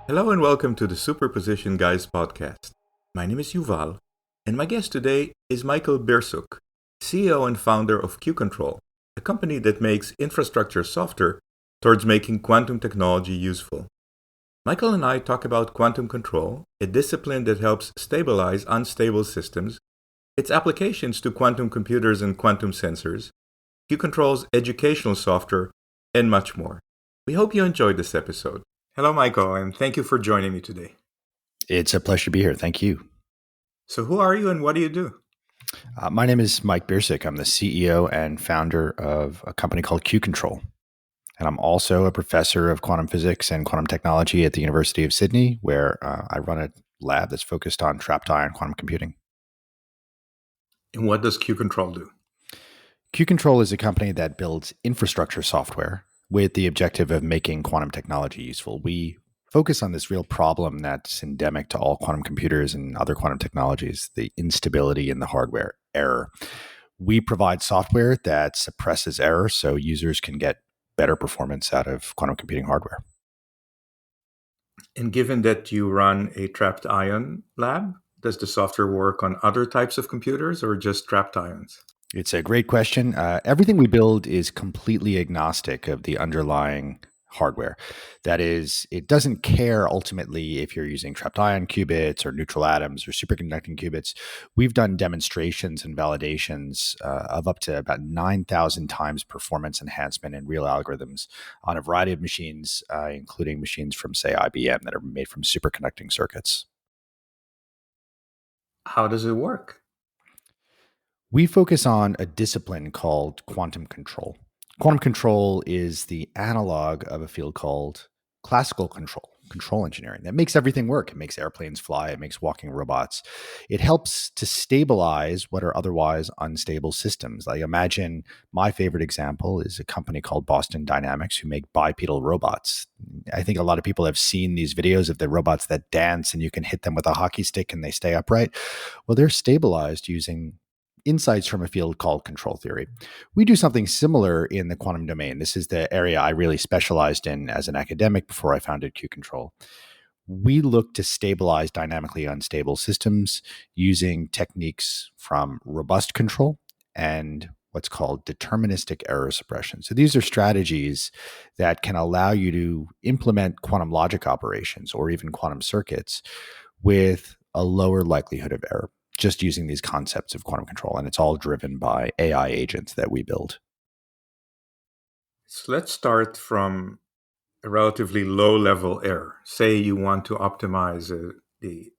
Hello and welcome to the Superposition Guys podcast. My name is Yuval, and my guest today is Michael Biercuk, CEO and founder of Q-Ctrl, a company that makes infrastructure softer towards making quantum technology useful. Michael and I talk about quantum control, a discipline that helps stabilize unstable systems, its applications to quantum computers and quantum sensors, Q-Control's educational software, and much more. We hope you enjoyed this episode. Hello, Michael, and thank you for joining me today. It's a pleasure to be here. Thank you. So, who are you and what do you do? My name is Mike Biercuk. I'm the CEO and founder of a company called Q-Ctrl. And I'm also a professor of quantum physics and quantum technology at the University of Sydney, where I run a lab that's focused on trapped ion quantum computing. And what does Q-Control do? Q-Ctrl is a company that builds infrastructure software with the objective of making quantum technology useful. We focus on this real problem that's endemic to all quantum computers and other quantum technologies, the instability in the hardware, error. We provide software that suppresses error so users can get better performance out of quantum computing hardware. And given that you run a trapped ion lab, does the software work on other types of computers or just trapped ions? It's a great question. Everything we build is completely agnostic of the underlying hardware. That is, it doesn't care ultimately if you're using trapped ion qubits or neutral atoms or superconducting qubits. We've done demonstrations and validations of up to about 9,000 times performance enhancement in real algorithms on a variety of machines, including machines from, say, IBM that are made from superconducting circuits. How does it work? We focus on a discipline called quantum control. Quantum control is the analog of a field called classical control engineering. That makes everything work. It makes airplanes fly, it makes walking robots. It helps to stabilize what are otherwise unstable systems. Like imagine my favorite example is a company called Boston Dynamics who make bipedal robots. I think a lot of people have seen these videos of the robots that dance and you can hit them with a hockey stick and they stay upright. Well, they're stabilized using insights from a field called control theory. We do something similar in the quantum domain. This is the area I really specialized in as an academic before I founded Q-Control. We look to stabilize dynamically unstable systems using techniques from robust control and what's called deterministic error suppression. So these are strategies that can allow you to implement quantum logic operations or even quantum circuits with a lower likelihood of error, just using these concepts of quantum control. And it's all driven by AI agents that we build. So, let's start from a relatively low level error. Say you want to optimize the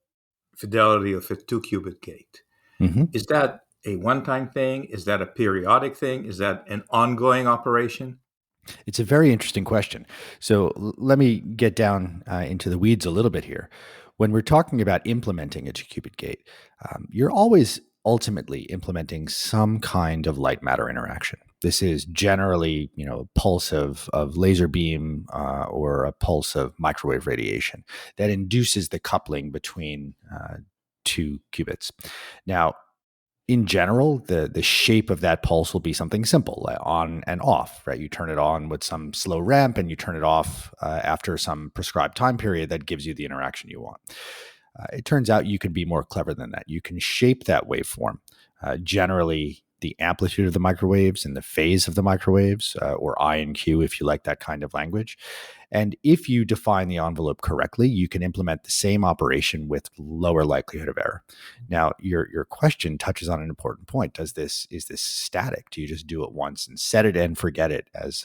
fidelity of a 2-qubit gate. Mm-hmm. Is that a one time thing? Is that a periodic thing? Is that an ongoing operation? It's a very interesting question. So let me get down into the weeds a little bit here. When we're talking about implementing a two-qubit gate, you're always ultimately implementing some kind of light matter interaction. This is generally, a pulse of laser beam or a pulse of microwave radiation that induces the coupling between two qubits. Now, in general, the shape of that pulse will be something simple, like on and off, right? You turn it on with some slow ramp and you turn it off after some prescribed time period that gives you the interaction you want. It turns out you can be more clever than that. You can shape that waveform. Generally, the amplitude of the microwaves and the phase of the microwaves, or I and Q if you like that kind of language. And if you define the envelope correctly, you can implement the same operation with lower likelihood of error. Now, your question touches on an important point. Is this static? Do you just do it once and set it and forget it, as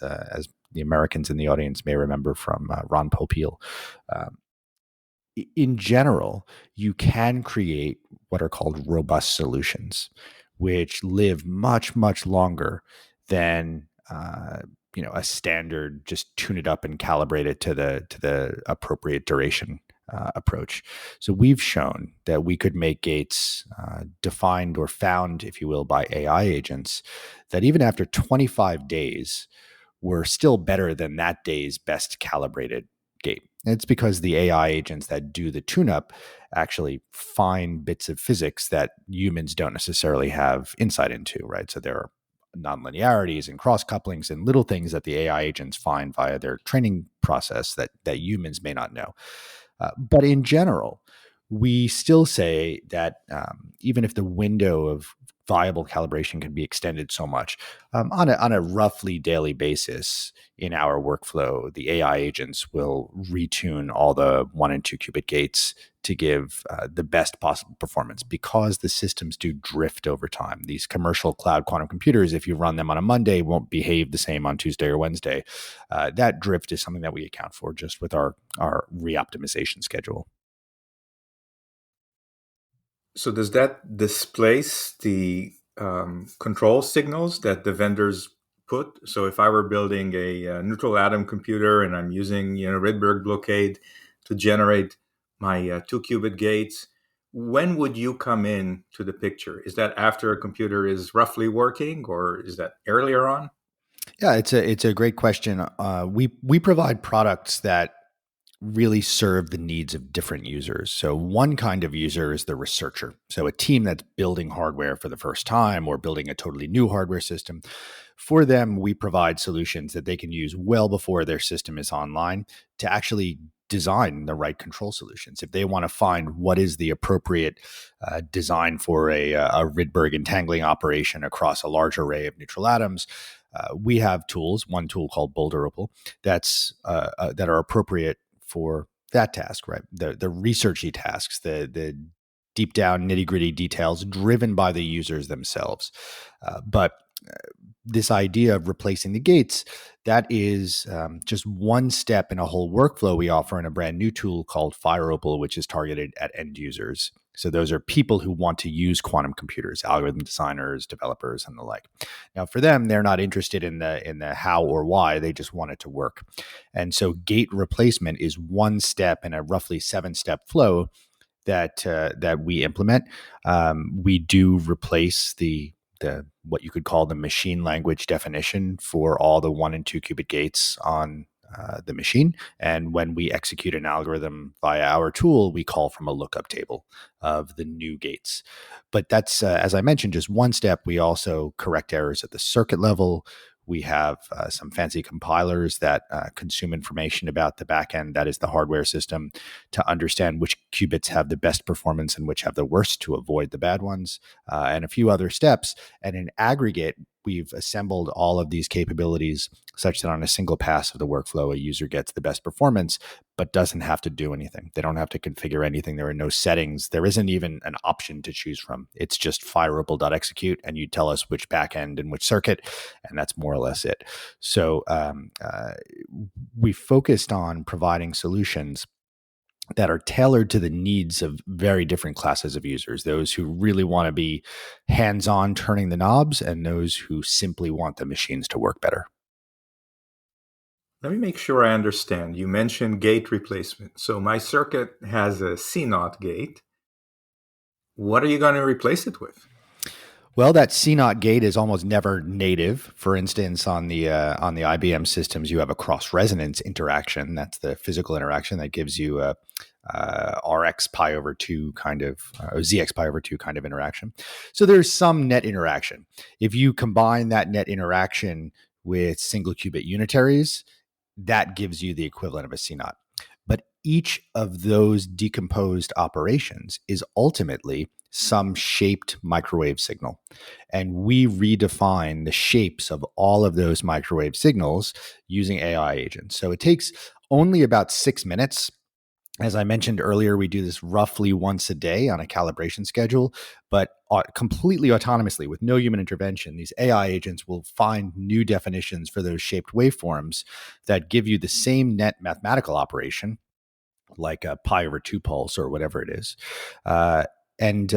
the Americans in the audience may remember from Ron Popeil? In general, you can create what are called robust solutions, which live much, much longer than a standard just tune it up and calibrate it to the appropriate duration approach. So we've shown that we could make gates defined or found, if you will, by AI agents that even after 25 days were still better than that day's best calibrated gate. And it's because the AI agents that do the tune-up actually find bits of physics that humans don't necessarily have insight into, right? So there are nonlinearities and cross couplings and little things that the AI agents find via their training process that humans may not know. But in general, we still say that even if the window of viable calibration can be extended so much, on a roughly daily basis in our workflow, the AI agents will retune all the 1 and 2 qubit gates to give the best possible performance, because the systems do drift over time. These commercial cloud quantum computers, if you run them on a Monday, won't behave the same on Tuesday or Wednesday. That drift is something that we account for just with our re-optimization schedule. So does that displace the control signals that the vendors put? So if I were building a neutral atom computer and I'm using Rydberg blockade to generate my 2 qubit gates, when would you come in to the picture? Is that after a computer is roughly working, or is that earlier on? Yeah, it's a great question. We provide products that really serve the needs of different users. So one kind of user is the researcher. So a team that's building hardware for the first time or building a totally new hardware system. For them, we provide solutions that they can use well before their system is online to actually design the right control solutions. If they want to find what is the appropriate design for a Rydberg entangling operation across a large array of neutral atoms, we have tools. One tool called Boulder Opal that are appropriate for that task, right? The researchy tasks, the deep down nitty gritty details driven by the users themselves. But this idea of replacing the gates, that is just one step in a whole workflow we offer in a brand new tool called FireOpal, which is targeted at end users. So those are people who want to use quantum computers, algorithm designers, developers, and the like. Now, for them, they're not interested in the how or why; they just want it to work. And so, gate replacement is one step in a roughly 7-step flow that we implement. We do replace the what you could call the machine language definition for all the 1 and 2 qubit gates on the machine. And when we execute an algorithm via our tool, we call from a lookup table of the new gates. But that's, as I mentioned, just one step. We also correct errors at the circuit level. We have some fancy compilers that consume information about the backend, that is the hardware system, to understand which qubits have the best performance and which have the worst to avoid the bad ones, and a few other steps. And in aggregate, we've assembled all of these capabilities such that on a single pass of the workflow, a user gets the best performance, but doesn't have to do anything. They don't have to configure anything. There are no settings. There isn't even an option to choose from. It's just fireopal.execute, and you tell us which backend and which circuit, and that's more or less it. So we focused on providing solutions that are tailored to the needs of very different classes of users, those who really want to be hands-on turning the knobs, and those who simply want the machines to work better. Let me make sure I understand. You mentioned gate replacement. So my circuit has a C0 gate. What are you going to replace it with? Well, that CNOT gate is almost never native. For instance, on the IBM systems, you have a cross resonance interaction. That's the physical interaction that gives you a RX pi over 2 kind of, or ZX pi over 2 kind of interaction. So there's some net interaction. If you combine that net interaction with single qubit unitaries, that gives you the equivalent of a CNOT. But each of those decomposed operations is ultimately some shaped microwave signal. And we redefine the shapes of all of those microwave signals using AI agents. So it takes only about 6 minutes. As I mentioned earlier, we do this roughly once a day on a calibration schedule, but completely autonomously with no human intervention. These AI agents will find new definitions for those shaped waveforms that give you the same net mathematical operation, like a pi over 2 pulse or whatever it is, and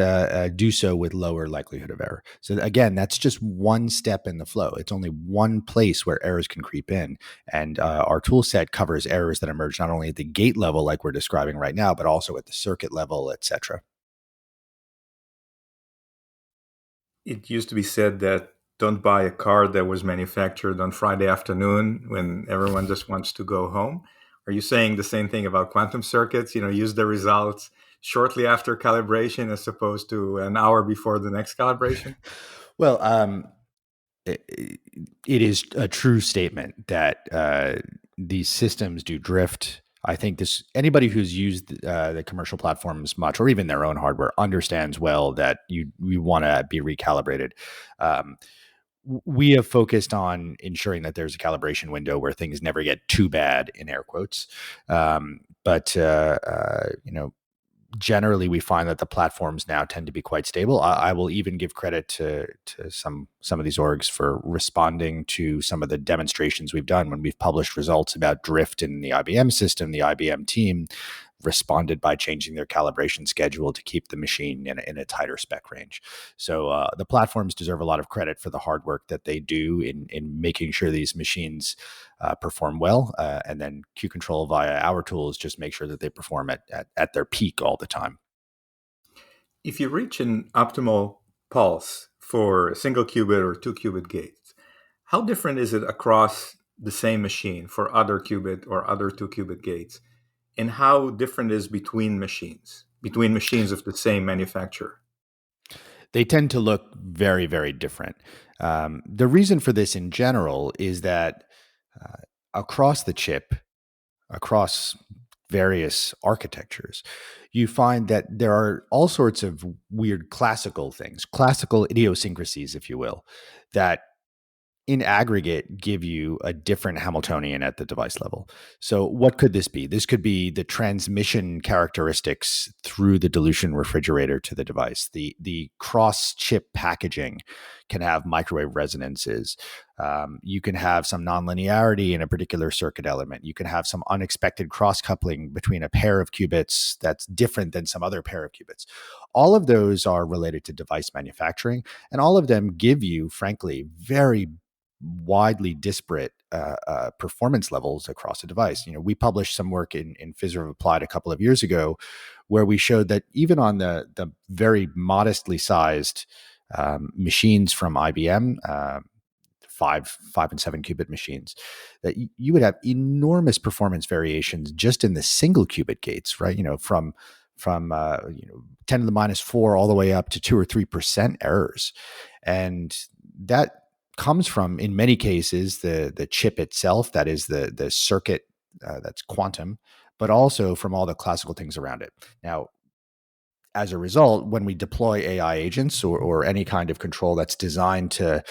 do so with lower likelihood of error. So again, that's just one step in the flow. It's only one place where errors can creep in. And our tool set covers errors that emerge not only at the gate level, like we're describing right now, but also at the circuit level, et cetera. It used to be said that don't buy a car that was manufactured on Friday afternoon when everyone just wants to go home. Are you saying the same thing about quantum circuits? Use the results shortly after calibration as opposed to an hour before the next calibration? Well, it, it is a true statement that these systems do drift. I think anybody who's used the commercial platforms much, or even their own hardware, understands well that we want to be recalibrated. Um, we have focused on ensuring that there's a calibration window where things never get too bad, in air quotes. But generally we find that the platforms now tend to be quite stable. I will even give credit to some of these orgs for responding to some of the demonstrations we've done when we've published results about drift in the IBM system. The IBM team responded by changing their calibration schedule to keep the machine in a tighter spec range. So the platforms deserve a lot of credit for the hard work that they do in making sure these machines perform well, and then Q-Control via our tools just make sure that they perform at their peak all the time. If you reach an optimal pulse for a single qubit or two qubit gates, how different is it across the same machine for other qubit or other two qubit gates? And how different is between machines of the same manufacturer? They tend to look very, very different. The reason for this in general is that across the chip, across various architectures, you find that there are all sorts of weird classical things, classical idiosyncrasies, if you will, that in aggregate give you a different Hamiltonian at the device level. So what could this be? This could be the transmission characteristics through the dilution refrigerator to the device. The cross-chip packaging can have microwave resonances. You can have some nonlinearity in a particular circuit element. You can have some unexpected cross-coupling between a pair of qubits that's different than some other pair of qubits. All of those are related to device manufacturing, and all of them give you, frankly, very widely disparate performance levels across a device. We published some work in Phys Applied a couple of years ago, where we showed that even on the very modestly sized machines from IBM, 5 and 7 qubit machines, that you would have enormous performance variations just in the single qubit gates, right? From 10 to the minus 4 all the way up to 2 or 3% errors, and that comes from, in many cases, the chip itself, that is the circuit that's quantum, but also from all the classical things around it. Now, as a result, when we deploy AI agents or any kind of control that's designed to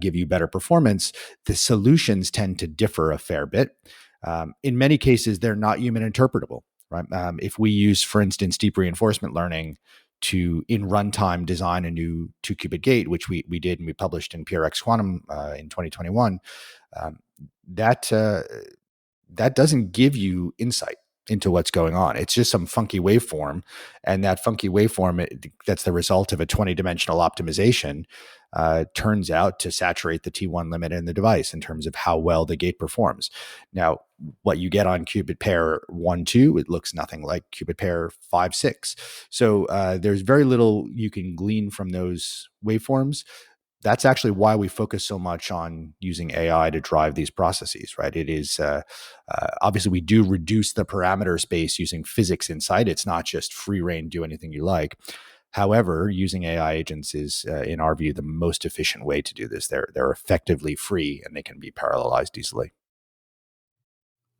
give you better performance, the solutions tend to differ a fair bit. In many cases, they're not human interpretable, right? If we use, for instance, deep reinforcement learning to, in runtime, design a new 2-qubit gate, which we did and we published in PRX Quantum in 2021, that doesn't give you insight into what's going on. It's just some funky waveform, and that funky waveform that's the result of a 20-dimensional optimization turns out to saturate the T1 limit in the device in terms of how well the gate performs. Now, what you get on qubit pair 1, 2, it looks nothing like qubit pair 5, 6. So there's very little you can glean from those waveforms. That's actually why we focus so much on using AI to drive these processes, right? It is obviously we do reduce the parameter space using physics inside. It's not just free reign, do anything you like. However, using AI agents is, in our view, the most efficient way to do this. They're effectively free and they can be parallelized easily.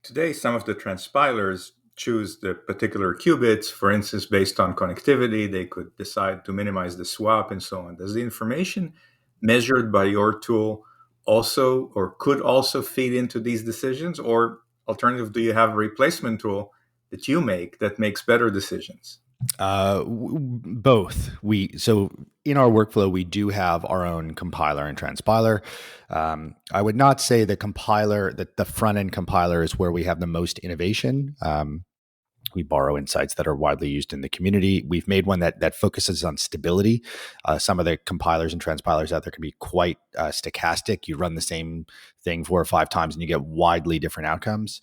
Today, some of the transpilers choose the particular qubits, for instance, based on connectivity. They could decide to minimize the swap and so on. Does the information measured by your tool also or could also feed into these decisions? Or alternative, do you have a replacement tool that you make that makes better decisions? Both. So in our workflow, we do have our own compiler and transpiler. I would not say the compiler, that the front end compiler is where we have the most innovation. We borrow insights that are widely used in the community. We've made one that focuses on stability. Some of the compilers and transpilers out there can be quite stochastic. You run the same thing 4 or 5 times and you get widely different outcomes.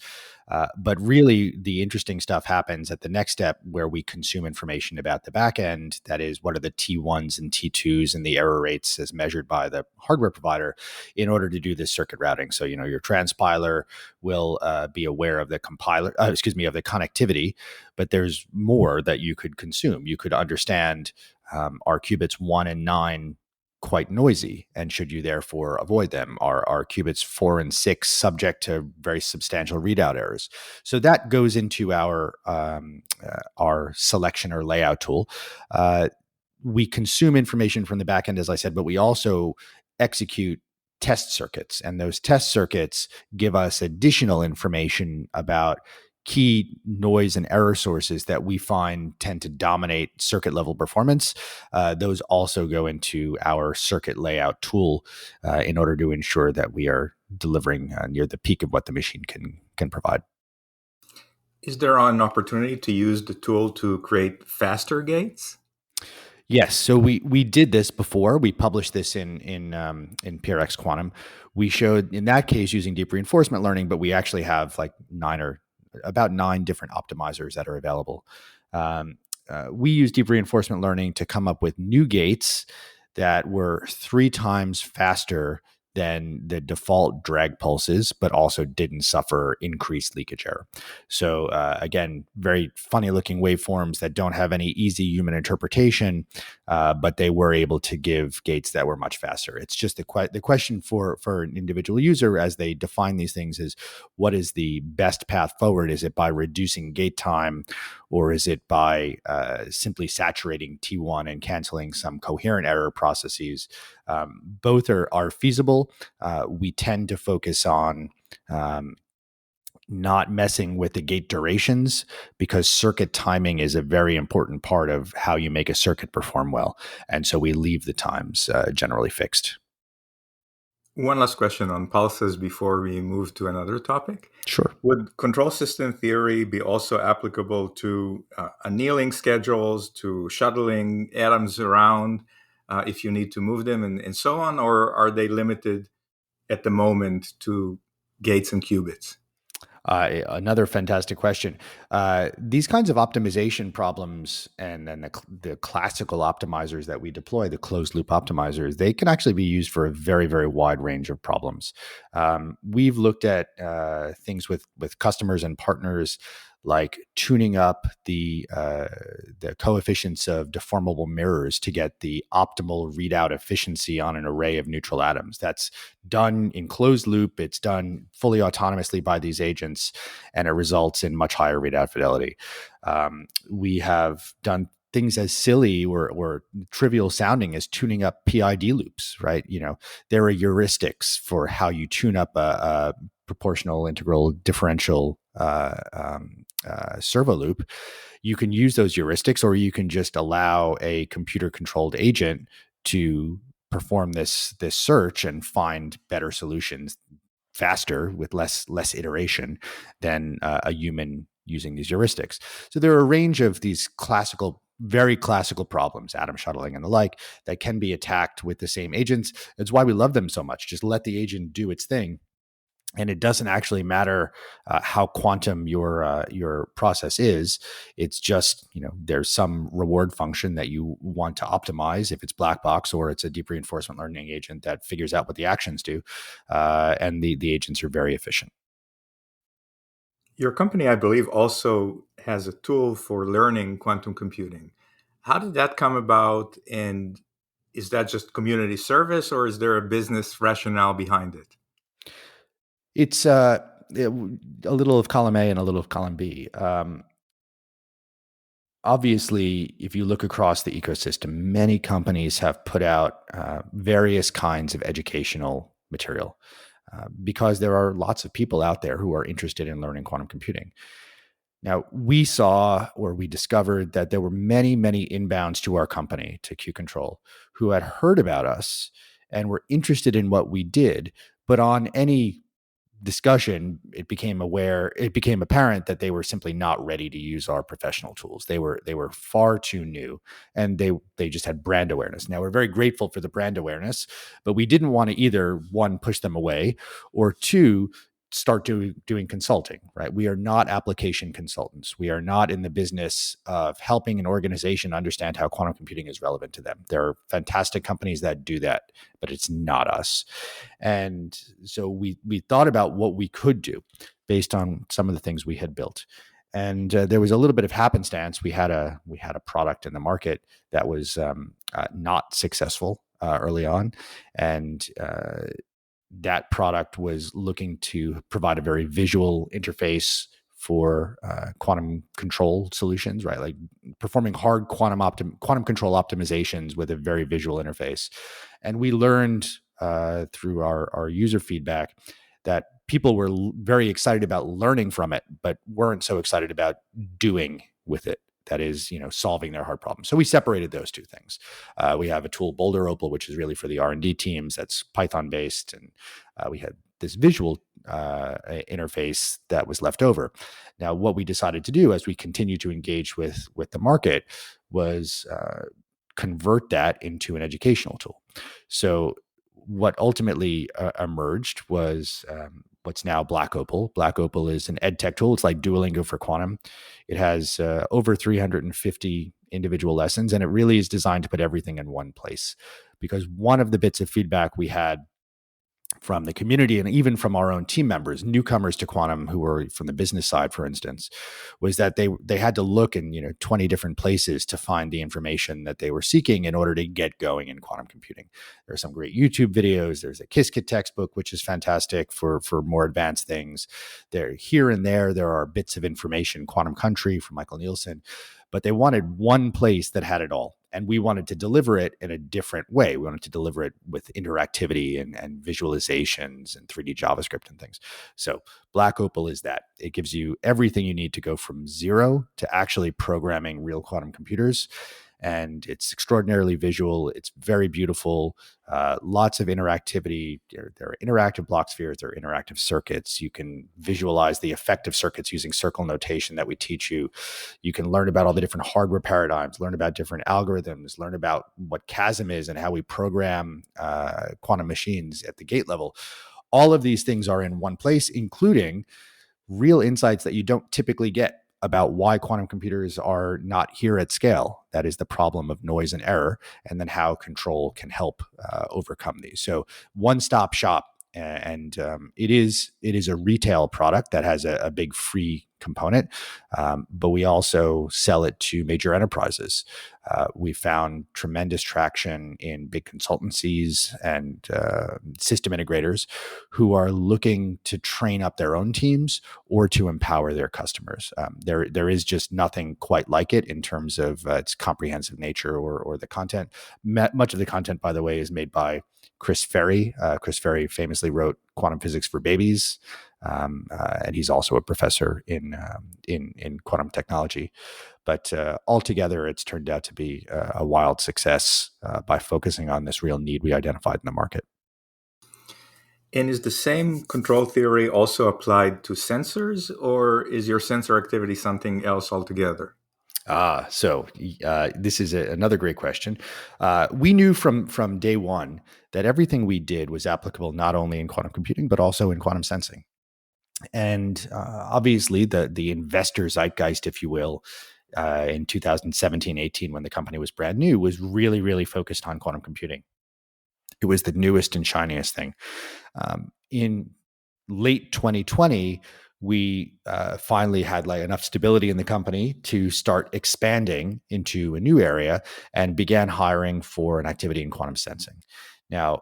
But really, the interesting stuff happens at the next step where we consume information about the back end. That is, what are the T1s and T2s and the error rates as measured by the hardware provider in order to do this circuit routing. So, your transpiler will be aware of the compiler, of the connectivity, but there's more that you could consume. You could understand, are qubits 1 and 9 quite noisy, and should you therefore avoid them? Are qubits 4 and 6 subject to very substantial readout errors? So that goes into our selection or layout tool. We consume information from the backend, as I said, but we also execute test circuits, and those test circuits give us additional information about key noise and error sources that we find tend to dominate circuit level performance. Those also go into our circuit layout tool in order to ensure that we are delivering near the peak of what the machine can provide. Is there an opportunity to use the tool to create faster gates? Yes, so we did this before. We published this in PRX Quantum. We showed in that case using deep reinforcement learning, but we actually have like about nine different optimizers that are available. We use deep reinforcement learning to come up with new gates that were 3 times faster than the default drag pulses, but also didn't suffer increased leakage error. So again, very funny looking waveforms that don't have any easy human interpretation, but they were able to give gates that were much faster. It's just the question for an individual user as they define these things is, what is the best path forward? Is it by reducing gate time, or is it by simply saturating T1 and canceling some coherent error processes? Both are feasible. We tend to focus on not messing with the gate durations, because circuit timing is a very important part of how you make a circuit perform well. And so we leave the times generally fixed. One last question on pulses before we move to another topic. Sure. Would control system theory be also applicable to annealing schedules, to shuttling atoms around if you need to move them and so on? Or are they limited at the moment to gates and qubits? Another fantastic question. These kinds of optimization problems, and then the classical optimizers that we deploy, the closed loop optimizers, they can actually be used for a very, very wide range of problems. We've looked at things with customers and partners, like tuning up the coefficients of deformable mirrors to get the optimal readout efficiency on an array of neutral atoms. That's done in closed loop. It's done fully autonomously by these agents, and it results in much higher readout fidelity. We have done things as silly or trivial sounding as tuning up PID loops, right? There are heuristics for how you tune up a proportional integral differential servo loop. You can use those heuristics, or you can just allow a computer controlled agent to perform this search and find better solutions faster with less iteration than a human using these heuristics. So there are a range of these very classical problems, atom shuttling and the like, that can be attacked with the same agents. That's why we love them so much. Just let the agent do its thing. And it doesn't actually matter how quantum your process is. It's just, there's some reward function that you want to optimize, if it's black box or it's a deep reinforcement learning agent that figures out what the actions do. And the agents are very efficient. Your company, I believe, also has a tool for learning quantum computing. How did that come about? And is that just community service, or is there a business rationale behind it? It's a little of column A and a little of column B. Obviously, if you look across the ecosystem, many companies have put out various kinds of educational material because there are lots of people out there who are interested in learning quantum computing. Now, we discovered that there were many, many inbounds to our company, to Q-Ctrl, who had heard about us and were interested in what we did, but on any discussion, it became apparent that they were simply not ready to use our professional tools. They were far too new, and they just had brand awareness. Now, we're very grateful for the brand awareness, but we didn't want to either, one, push them away, or two, start doing consulting, right? We are not application consultants. We are not in the business of helping an organization understand how quantum computing is relevant to them. There are fantastic companies that do that, but it's not us. And so we thought about what we could do based on some of the things we had built. And there was a little bit of happenstance. We had a product in the market that was not successful. early on, and that product was looking to provide a very visual interface for quantum control solutions, right? Like performing hard quantum control optimizations with a very visual interface. And we learned through our user feedback that people were very excited about learning from it, but weren't so excited about doing with it. That is, solving their hard problems. So we separated those two things. We have a tool, Boulder Opal, which is really for the R&D teams. That's Python based, and we had this visual interface that was left over. Now, what we decided to do as we continue to engage with the market was convert that into an educational tool. So what ultimately emerged was what's now Black Opal. Black Opal is an ed tech tool. It's like Duolingo for quantum. It has over 350 individual lessons, and it really is designed to put everything in one place. Because one of the bits of feedback we had from the community and even from our own team members, newcomers to quantum who were from the business side, for instance, was that they had to look in 20 different places to find the information that they were seeking in order to get going in quantum computing. There are some great YouTube videos. There's a Qiskit textbook, which is fantastic for more advanced things. Here and there are bits of information, Quantum Country from Michael Nielsen, but they wanted one place that had it all. And we wanted to deliver it in a different way. We wanted to deliver it with interactivity and visualizations and 3D JavaScript and things. So Black Opal is that. It gives you everything you need to go from zero to actually programming real quantum computers. And it's extraordinarily visual. It's very beautiful. Lots of interactivity. There are interactive block spheres. There are interactive circuits. You can visualize the effect of circuits using circle notation that we teach you. You can learn about all the different hardware paradigms, learn about different algorithms, learn about what QASM is and how we program quantum machines at the gate level. All of these things are in one place, including real insights that you don't typically get about why quantum computers are not here at scale. That is the problem of noise and error, and then how control can help overcome these. So one-stop shop, and it is a retail product that has a big free component, but we also sell it to major enterprises. We found tremendous traction in big consultancies and system integrators who are looking to train up their own teams or to empower their customers. There is just nothing quite like it in terms of its comprehensive nature or the content. Much of the content, by the way, is made by Chris Ferry. Chris Ferry famously wrote Quantum Physics for Babies, and he's also a professor in quantum technology. But altogether, it's turned out to be a wild success by focusing on this real need we identified in the market. And is the same control theory also applied to sensors, or is your sensor activity something else altogether? So this is another great question. We knew from day one that everything we did was applicable not only in quantum computing, but also in quantum sensing. And obviously, the investor zeitgeist, if you will, in 2017, 18, when the company was brand new, was really, really focused on quantum computing. It was the newest and shiniest thing. In late 2020, we finally had enough stability in the company to start expanding into a new area and began hiring for an activity in quantum sensing. Now,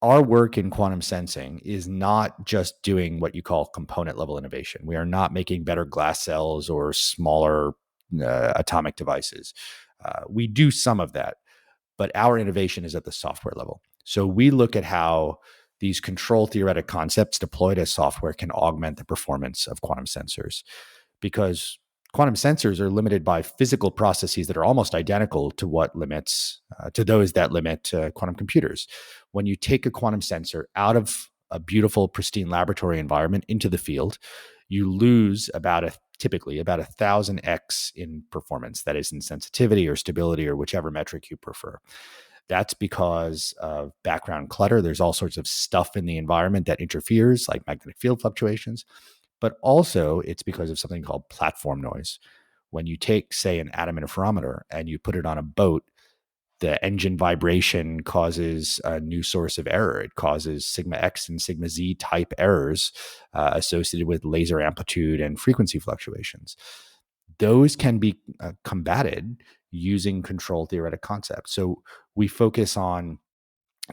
our work in quantum sensing is not just doing what you call component level innovation. We are not making better glass cells or smaller atomic devices. We do some of that, but our innovation is at the software level. So we look at how these control theoretic concepts deployed as software can augment the performance of quantum sensors, because quantum sensors are limited by physical processes that are almost identical to what limits to those that limit quantum computers. When you take a quantum sensor out of a beautiful, pristine laboratory environment into the field, you lose typically about 1,000x in performance. That is in sensitivity or stability or whichever metric you prefer. That's because of background clutter. There's all sorts of stuff in the environment that interferes, like magnetic field fluctuations. But also it's because of something called platform noise. When you take, say, an atom interferometer and you put it on a boat, the engine vibration causes a new source of error. It causes sigma X and sigma Z type errors associated with laser amplitude and frequency fluctuations. Those can be combated using control theoretic concepts. So we focus on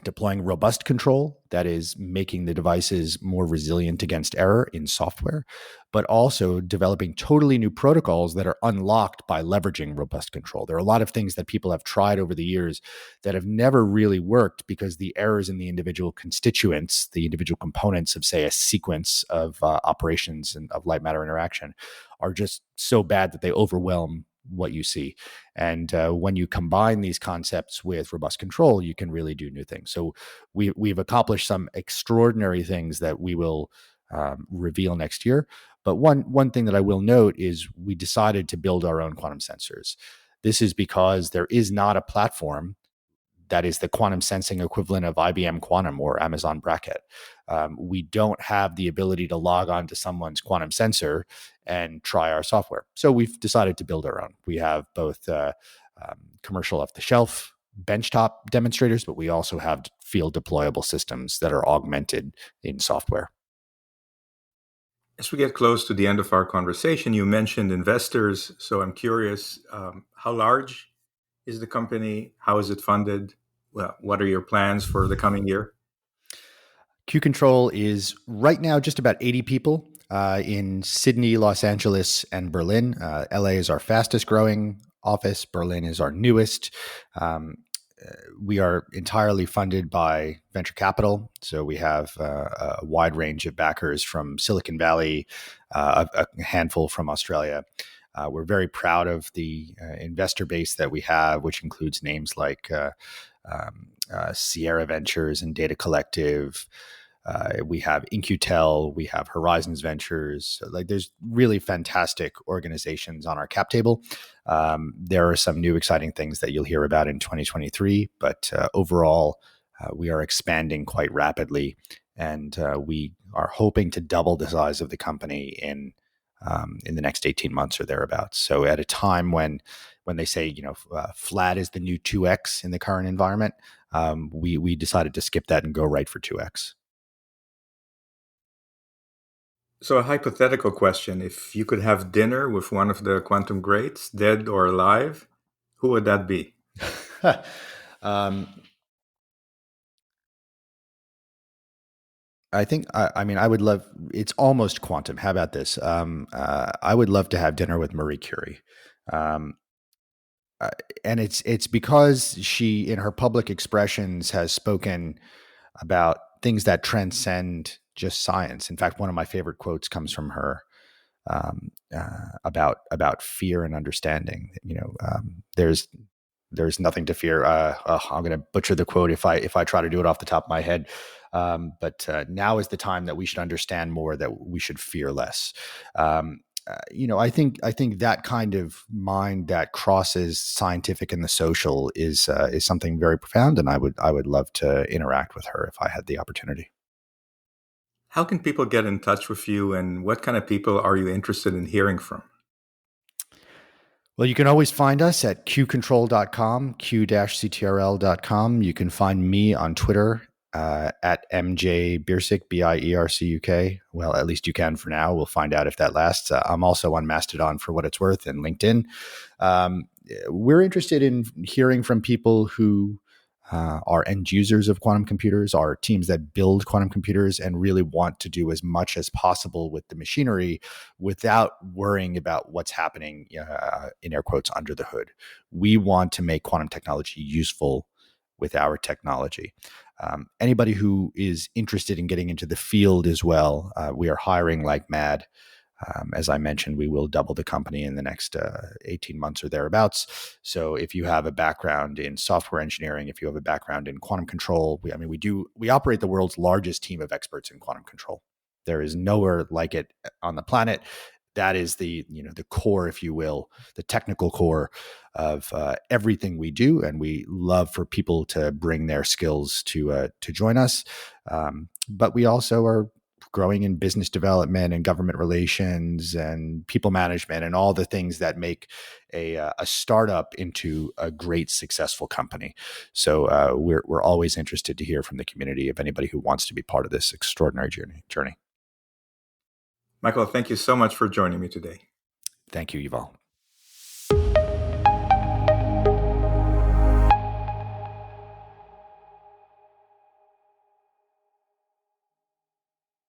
deploying robust control, that is making the devices more resilient against error in software, but also developing totally new protocols that are unlocked by leveraging robust control. There are a lot of things that people have tried over the years that have never really worked because the errors in the individual constituents, the individual components of, say, a sequence of operations and of light matter interaction are just so bad that they overwhelm what you see. And when you combine these concepts with robust control, you can really do new things. So we've accomplished some extraordinary things that we will reveal next year. But one thing that I will note is we decided to build our own quantum sensors. This is because there is not a platform that is the quantum sensing equivalent of IBM Quantum or Amazon Bracket. We don't have the ability to log on to someone's quantum sensor and try our software. So we've decided to build our own. We have both commercial off-the-shelf benchtop demonstrators, but we also have field deployable systems that are augmented in software. As we get close to the end of our conversation, you mentioned investors. So I'm curious, how large is the company? How is it funded? Well, what are your plans for the coming year? Q-Ctrl is right now just about 80 people in Sydney, Los Angeles, and Berlin. LA is our fastest growing office. Berlin is our newest. We are entirely funded by venture capital. So we have a wide range of backers from Silicon Valley, a handful from Australia. We're very proud of the investor base that we have, which includes names like Sierra Ventures and Data Collective. We have In-Q-Tel, we have Horizons Ventures. Like, there's really fantastic organizations on our cap table. There are some new exciting things that you'll hear about in 2023, but overall, we are expanding quite rapidly, and we are hoping to double the size of the company in the next 18 months or thereabouts. So at a time when they say, flat is the new 2x in the current environment, we decided to skip that and go right for 2x. So a hypothetical question: if you could have dinner with one of the quantum greats, dead or alive, who would that be? I think, I would love, it's almost quantum. How about this? I would love to have dinner with Marie Curie. And it's because she, in her public expressions, has spoken about things that transcend just science. In fact, one of my favorite quotes comes from her about fear and understanding. There's nothing to fear. I'm going to butcher the quote if I try to do it off the top of my head. But now is the time that we should understand more, that we should fear less. I think that kind of mind that crosses scientific and the social is something very profound, and I would love to interact with her if I had the opportunity. How can people get in touch with you, and what kind of people are you interested in hearing from? Well, you can always find us at qcontrol.com, q-ctrl.com. You can find me on Twitter at MJ Biercuk, Biercuk. Well, at least you can for now. We'll find out if that lasts. I'm also on Mastodon, for what it's worth, and LinkedIn. We're interested in hearing from people who are end users of quantum computers, are teams that build quantum computers and really want to do as much as possible with the machinery without worrying about what's happening, in air quotes, under the hood. We want to make quantum technology useful with our technology. Anybody who is interested in getting into the field as well, we are hiring like mad. As I mentioned, we will double the company in the next 18 months or thereabouts. So if you have a background in software engineering, if you have a background in quantum control, we operate the world's largest team of experts in quantum control. There is nowhere like it on the planet. That is the core, if you will, the technical core of everything we do, and we love for people to bring their skills to join us. But we also are growing in business development and government relations and people management and all the things that make a startup into a great, successful company. So we're always interested to hear from the community of anybody who wants to be part of this extraordinary journey. Michael, thank you so much for joining me today. Thank you, Yuval.